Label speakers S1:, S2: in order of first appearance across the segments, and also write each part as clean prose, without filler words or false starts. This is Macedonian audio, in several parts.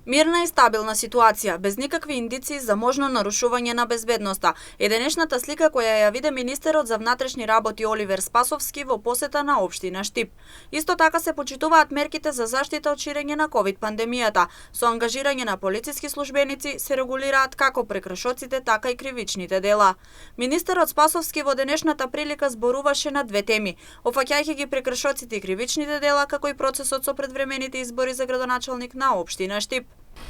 S1: Мирна и стабилна ситуација, без никакви индиции за можно нарушување на безбедноста, е денешната слика која ја виде министерот за внатрешни работи Оливер Спасовски во посета на општина Штип. Исто така се почитуваат мерките за заштита од ширење на ковид пандемијата. Со ангажирање на полициски службеници се регулираат како прекршоците, така и кривичните дела. Министерот Спасовски во денешната прилика зборуваше на две теми, опфаќајќи ги прекршоците и кривичните дела, како и процесот со предвремените избори за градоначалник на општина Штип.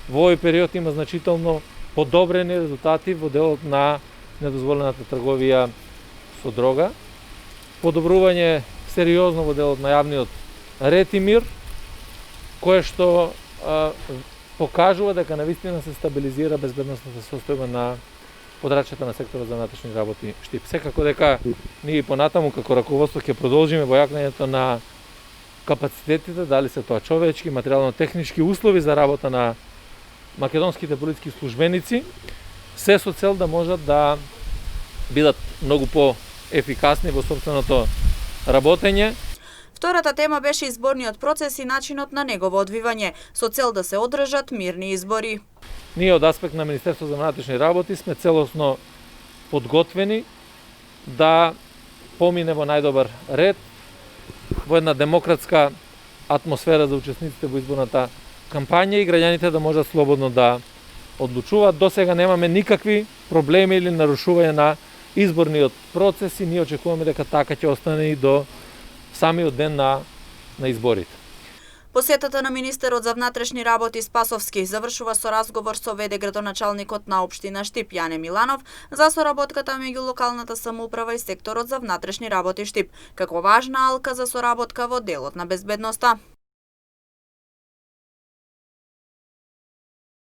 S2: Во овој период има значително подобрени резултати во делот на недозволената трговија со дрога, подобрување сериозно во делот на јавниот ред и мир, кое што покажува дека навистина се стабилизира безбедносната состојба на подрачјата на секторот за внатрешни работи Штип. Секако дека ние понатаму како раководство ќе продолжиме во јакнењето на капацитетите, дали се тоа човечки, материјално-технички услови за работа на македонските полициски службеници, се со цел да можат да бидат многу по-ефикасни во сопственото работење.
S1: Втората тема беше изборниот процес и начинот на негово одвивање, со цел да се одржат мирни избори.
S2: Ние од аспект на Министерството за внатрешни работи сме целосно подготвени да помине во најдобар ред, во една демократска атмосфера за учесниците во изборната кампања и граѓаните да можат слободно да одлучуваат. До сега немаме никакви проблеми или нарушување на изборниот процес и ние очекуваме дека така ќе остане и до самиот ден на изборите.
S1: Посетата на министерот за внатрешни работи Спасовски завршува со разговор со ВД градоначалникот на општина Штип Јане Миланов за соработката меѓу локалната самоуправа и секторот за внатрешни работи Штип, како важна алка за соработка во делот на безбедноста.